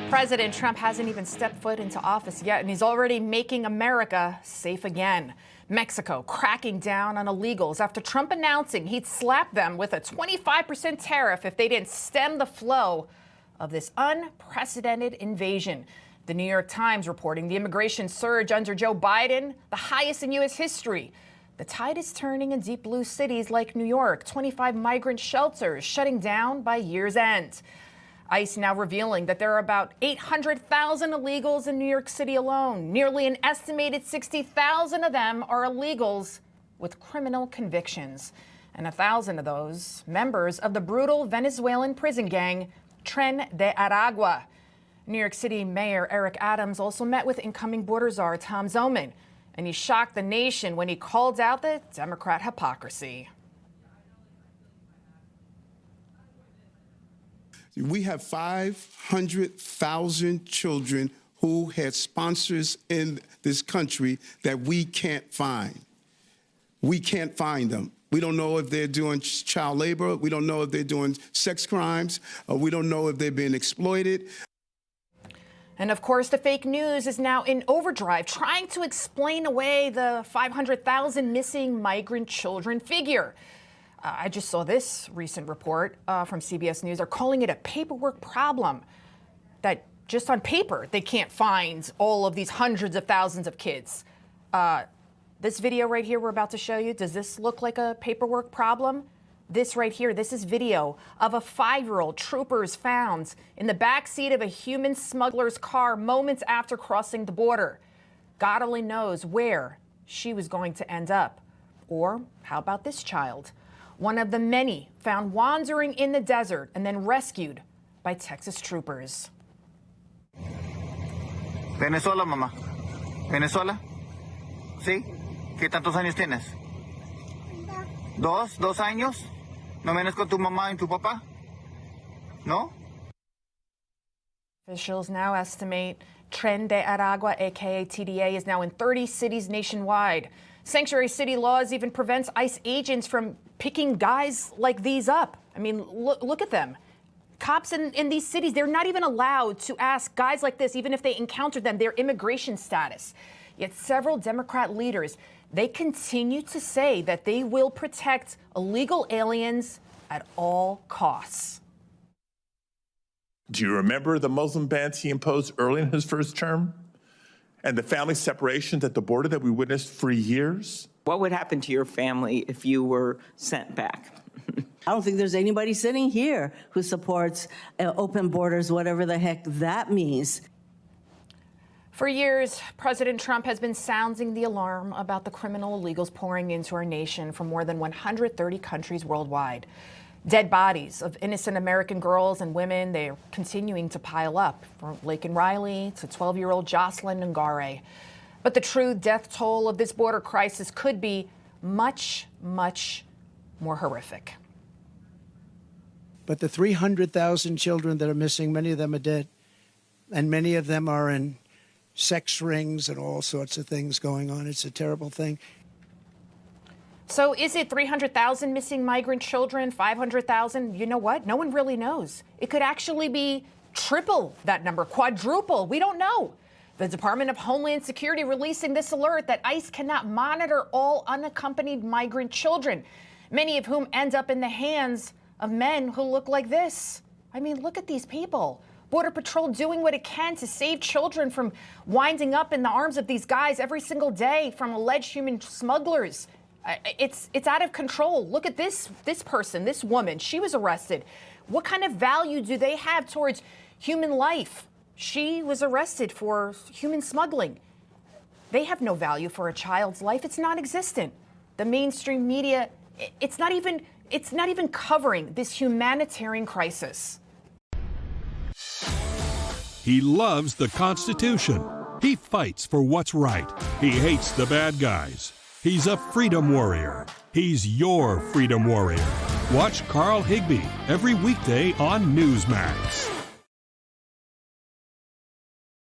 President Trump hasn't even stepped foot into office yet, and he's already making America safe again. Mexico cracking down on illegals after Trump announcing he'd slap them with a 25% tariff if they didn't stem the flow of this unprecedented invasion. The New York Times reporting the immigration surge under Joe Biden, the highest in U.S. history. The tide is turning in deep blue cities like New York, 25 migrant shelters shutting down by year's end. ICE now revealing that there are about 800,000 illegals in New York City alone. Nearly an estimated 60,000 of them are illegals with criminal convictions. And 1,000 of those members of the brutal Venezuelan prison gang, Tren de Aragua. New York City Mayor Eric Adams also met with incoming border czar Tom Zoman, and he shocked the nation when he called out the Democrat hypocrisy. We have 500,000 children who had sponsors in this country that we can't find. We can't find them. We don't know if they're doing child labor. We don't know if they're doing sex crimes. We don't know if they're being exploited. And of course, the fake news is now in overdrive, trying to explain away the 500,000 missing migrant children figure. I just saw this recent report from CBS News. They're calling it a paperwork problem, that just on paper, they can't find all of these hundreds of thousands of kids. This video right here we're about to show you, does this look like a paperwork problem? This right here, this is video of a 5-year-old troopers found in the backseat of a human smuggler's car moments after crossing the border. God only knows where she was going to end up. Or how about this child? One of the many found wandering in the desert and then rescued by Texas troopers. Venezuela, mamá. Venezuela? ¿Sí? ¿Qué tantos años tienes? ¿Dos años? ¿No vienes con tu mamá y tu papá? ¿No? Officials now estimate Tren de Aragua, aka TDA, is now in 30 cities nationwide. Sanctuary city laws even prevents ICE agents from picking guys like these up. I mean, look at them. Cops in these cities, they're not even allowed to ask guys like this, even if they encounter them, their immigration status. Yet several Democrat leaders, they continue to say that they will protect illegal aliens at all costs. Do you remember the Muslim bans he imposed early in his first term? And the family separations at the border that we witnessed for years? What would happen to your family if you were sent back? I don't think there's anybody sitting here who supports open borders, whatever the heck that means. For years, President Trump has been sounding the alarm about the criminal illegals pouring into our nation from more than 130 countries worldwide. Dead bodies of innocent American girls and women, they're continuing to pile up, from Laken Riley to 12-year-old Jocelyn Ngare. But the true death toll of this border crisis could be much, much more horrific. But the 300,000 children that are missing, many of them are dead, and many of them are in sex rings and all sorts of things going on. It's a terrible thing. So is it 300,000 missing migrant children, 500,000? You know what? No one really knows. It could actually be triple that number, quadruple. We don't know. The Department of Homeland Security releasing this alert that ICE cannot monitor all unaccompanied migrant children, many of whom end up in the hands of men who look like this. I mean, look at these people. Border Patrol doing what it can to save children from winding up in the arms of these guys every single day from alleged human smugglers. It's out of control. Look at this person, this woman. She was arrested. What kind of value do they have towards human life? She was arrested for human smuggling. They have no value for a child's life. It's non-existent. The mainstream media, it's not even covering this humanitarian crisis. He loves the Constitution. He fights for what's right. He hates the bad guys. He's a freedom warrior. He's your freedom warrior. Watch Carl Higbie every weekday on Newsmax.